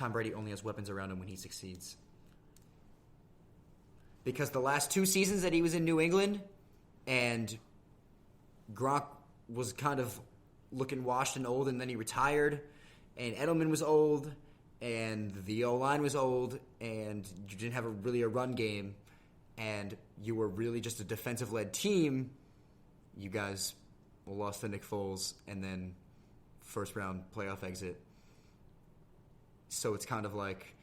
Tom Brady only has weapons around him when he succeeds. Because the last 2 seasons that he was in New England, and Gronk was kind of looking washed and old, and then he retired, and Edelman was old, and the O-line was old, and you didn't have really a run game, and you were really just a defensive-led team, you guys lost to Nick Foles, and then first-round playoff exit. So it's kind of like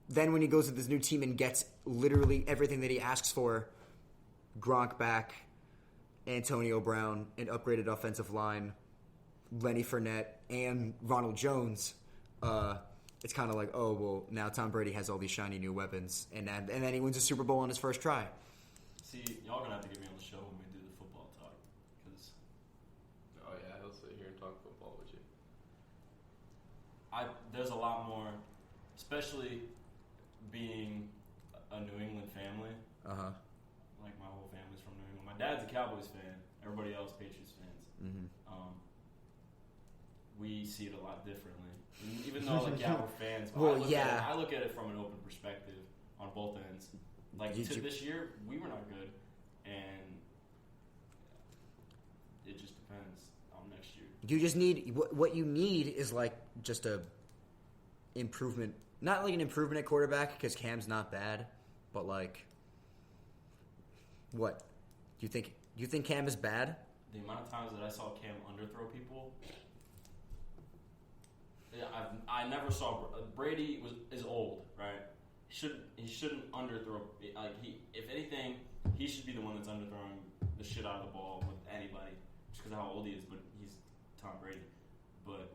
then when he goes to this new team and gets literally everything that he asks for, Gronk back, Antonio Brown, an upgraded offensive line, Lenny Fournette, and Ronald Jones, it's kind of like, oh, well, now Tom Brady has all these shiny new weapons, and then he wins a Super Bowl on his first try. See, y'all going to have to get me on the show when we do the football talk. Cause oh, yeah, he'll sit here and talk football with you. There's a lot more, especially being a New England family. Uh-huh. Like, my whole family's from New England. My dad's a Cowboys fan. Everybody else, Patriots fans. Mm-hmm. We see it a lot differently. Even though, like, yeah, we're fans. But Well, I look at it from an open perspective on both ends. Like, this year, we were not good. And it just depends on next year. You just need what you need is like just a improvement, not like an improvement at quarterback because Cam's not bad, but like what you think Cam is bad? The amount of times that I saw Cam underthrow people, I never saw Brady is old, right? He shouldn't underthrow. Like if anything, he should be the one that's underthrowing the shit out of the ball with anybody, just because of how old he is. But he's Tom Brady. But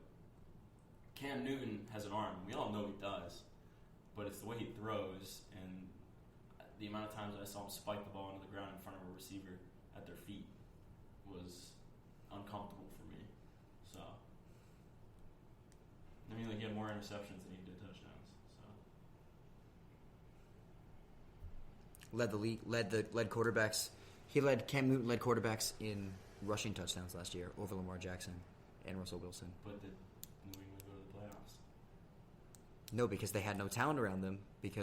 Cam Newton has an arm. We all know he does, but it's the way he throws and the amount of times I saw him spike the ball into the ground in front of a receiver at their feet was uncomfortable for me. So, I mean, like, he had more interceptions than he did touchdowns. So, Cam Newton led quarterbacks in rushing touchdowns last year over Lamar Jackson and Russell Wilson. But did New England go to the playoffs? No, because they had no talent around them. But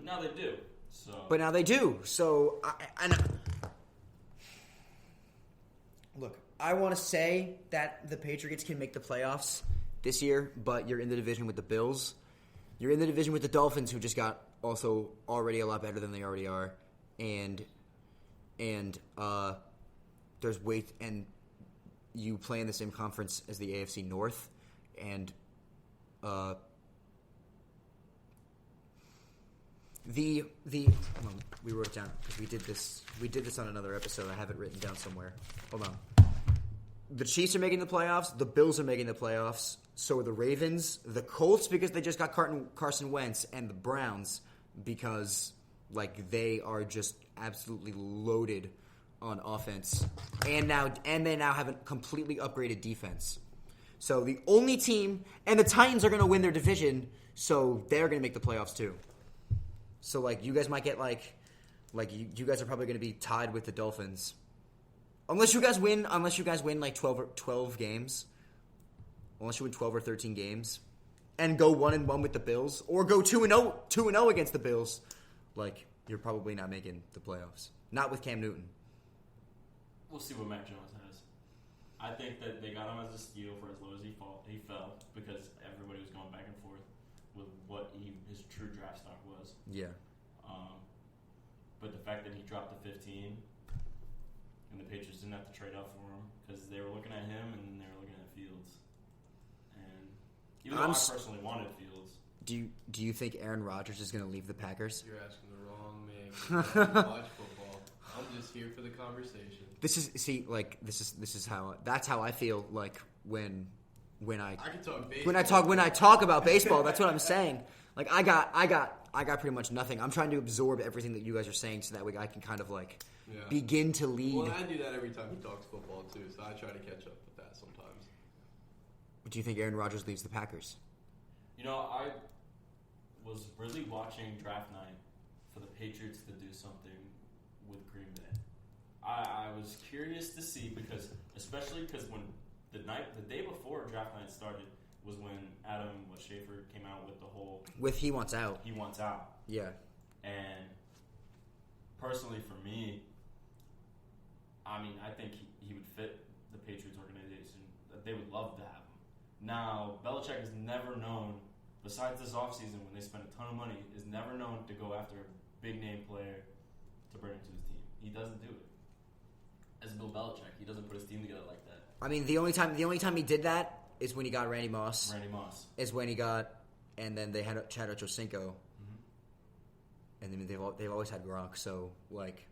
now they do. But now they do. So, look, I want to say that the Patriots can make the playoffs this year, but you're in the division with the Bills. You're in the division with the Dolphins, who just got also already a lot better than they already are, and there's weight, and you play in the same conference as the AFC North, and we wrote it down because we did this on another episode. I have it written down somewhere. Hold on. The Chiefs are making the playoffs. The Bills are making the playoffs. So are the Ravens. The Colts, because they just got Carson Wentz, and the Browns because like they are just absolutely loaded on offense, and they now have a completely upgraded defense. So the only team, and the Titans are going to win their division, so they're going to make the playoffs too. So, like, you guys might get, you guys are probably going to be tied with the Dolphins. Unless you guys win, like, 12 games. Unless you win 12 or 13 games. And go 1-1 with the Bills. Or go 2-0 against the Bills. Like, you're probably not making the playoffs. Not with Cam Newton. We'll see what Mac Jones has. I think that they got him as a steal for as low as he fell. Because everybody was going back and forth with what his true draft stock was. Yeah. But the fact that he dropped to 15 and the Patriots didn't have to trade up for him because they were looking at him and they were looking at Fields. And even though I personally wanted Fields. Do you think Aaron Rodgers is going to leave the Packers? You're asking the wrong man. I don't watch football. I'm just here for the conversation. That's how I feel like when I talk about baseball. That's what I'm saying. Like I got pretty much nothing. I'm trying to absorb everything that you guys are saying so that way I can kind of begin to lead. Well, I do that every time he talks football too, so I try to catch up with that sometimes. Do you think Aaron Rodgers leaves the Packers? I was really watching draft night for the Patriots to do something with Green Bay. I was curious to see especially because when the day before draft night started, was when Adam Schaefer came out with the whole he wants out. He wants out. Yeah. And personally, for me, I mean, I think he would fit the Patriots organization. They would love to have him. Now, Belichick is never known, besides this offseason when they spent a ton of money, is never known to go after a big-name player to bring him to his team. He doesn't do it. As Bill Belichick, he doesn't put his team together like that. I mean, the only time he did that is when he got Randy Moss. Is when he got, and then they had Chad Ochocinco. And then they've always had Gronk, so like.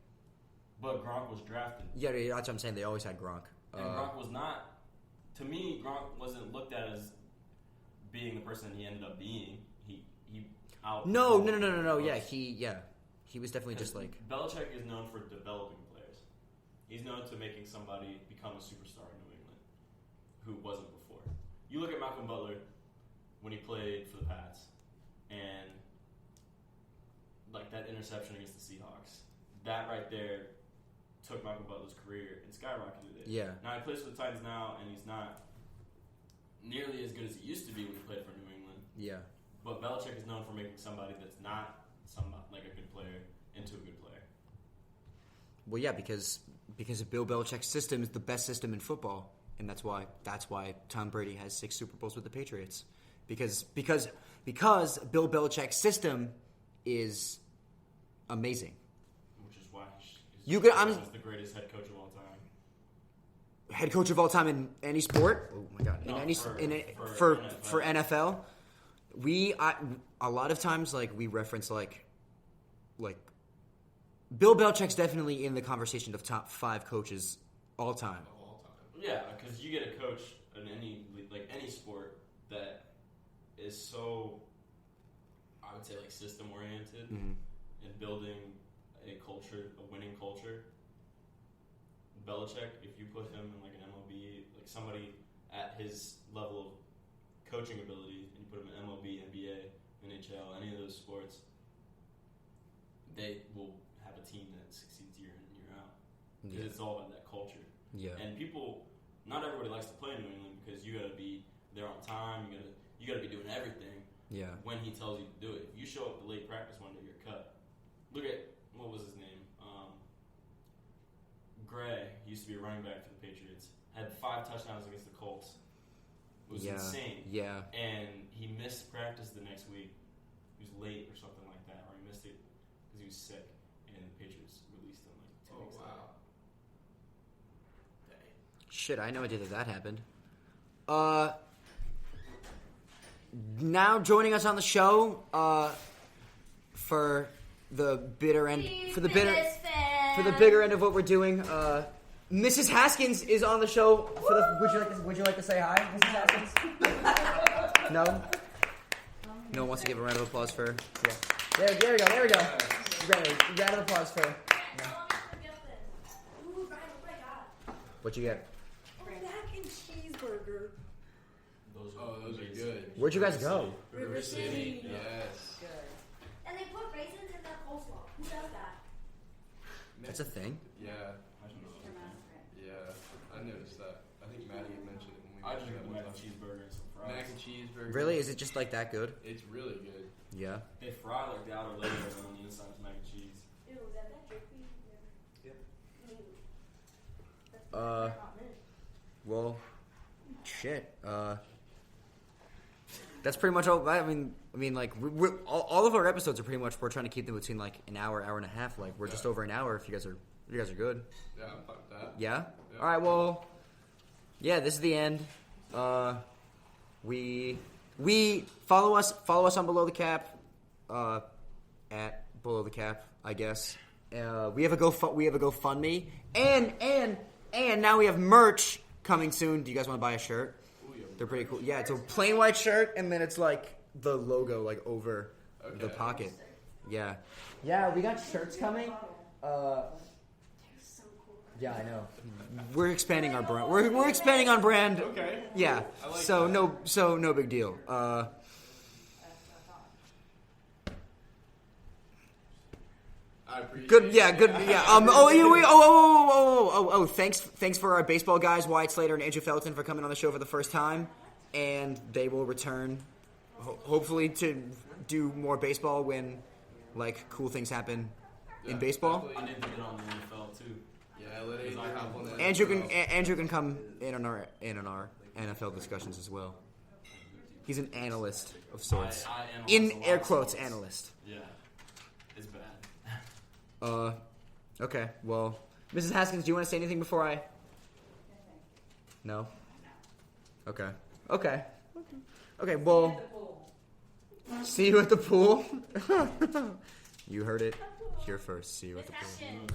But Gronk was drafted. Yeah, that's what I'm saying. They always had Gronk. And Gronk was not. To me, Gronk wasn't looked at as being the person he ended up being. He out. No. Yeah, he was definitely just like. Belichick is known for developing players. He's known to making somebody become a superstar in New England who wasn't before. You look at Malcolm Butler when he played for the Pats, and like that interception against the Seahawks, that right there took Malcolm Butler's career and skyrocketed it. Yeah. Now he plays for the Titans now, and he's not nearly as good as he used to be when he played for New England. Yeah. But Belichick is known for making somebody that's not like a good player into a good player. Well, yeah, because of Bill Belichick's system is the best system in football, and that's why Tom Brady has 6 Super Bowls with the Patriots, because Bill Belichick's system is amazing. Which is why he's the greatest head coach of all time. Head coach of all time in any sport? Oh my god! For NFL, a lot of times like we reference like Bill Belichick's definitely in the conversation of top 5 coaches all time. Yeah, because you get a coach in any sport that is so, I would say, like system oriented and building a culture, a winning culture. Belichick, if you put him in like an MLB, like somebody at his level of coaching ability, and you put him in MLB, NBA, NHL, any of those sports, they will have a team that succeeds year in and year out. Because it's all about that culture. Yeah. And not everybody likes to play in New England because you got to be there on time. You got to be doing everything. Yeah. When he tells you to do it. If you show up to late practice one day, you're cut. Look at what was his name? Gray used to be a running back for the Patriots. Had 5 touchdowns against the Colts. It was insane. Yeah. And he missed practice the next week. He was late or something like that, or he missed it because he was sick. And the Patriots released him like 2 weeks later. Shit, I know I did that happened. Now joining us on the show, for the bitter end, for the bigger end of what we're doing, Mrs. Haskins is on the show. Would you like to say hi, Mrs. Haskins? No. No one wants to give a round of applause for her. Yeah. There we go. Round of applause for her. Yeah. What'd you get? Mac and cheeseburger. Those are good. Where'd you guys go? River City. Yes. Good. And they put raisins in that coleslaw. Who does that? That's a thing. Yeah. I noticed that. I think Maddie had mentioned it when we I mentioned just that mac one and time. cheeseburger and some fries. Mac and cheeseburger. Really? Is it just like that good? It's really good. Yeah. They fry like the outer layer and on the inside is mac and cheese. Ew, is that jerky? Yep. Well, shit. That's pretty much all. I mean, like all of our episodes are pretty much, we're trying to keep them between like an hour and a half. Like we're just over an hour. If you guys are good. Yeah, I'm fine with that. Yeah. All right. Well, yeah. This is the end. We follow us on Below the Cap, at Below the Cap, I guess. We have a GoFundMe, and now we have merch coming soon. Do you guys want to buy a shirt? Ooh, yeah. They're pretty cool. Yeah, it's a plain white shirt, and then it's like the logo like over the pocket. Yeah, we got shirts coming. Yeah, I know. We're expanding our brand. We're expanding on brand. Okay. Yeah. I like So that. no big deal. I appreciate Good. it. Yeah. Good. Yeah. Thanks for our baseball guys, Wyatt, Slater, and Andrew Feliton for coming on the show for the first time. and they will return, hopefully to do more baseball when like cool things happen in baseball. I need to get on the NFL too. Yeah, let Andrew hop on that. Andrew can come in on our NFL discussions as well. He's an analyst of sorts. I analyze In a lot air of quotes, sports. analyst. Yeah, it's bad. Okay. Well, Mrs. Haskins, do you want to say anything before I? No. Okay. Okay. Okay. Well, see you at the pool. You heard it here first. See you at the pool.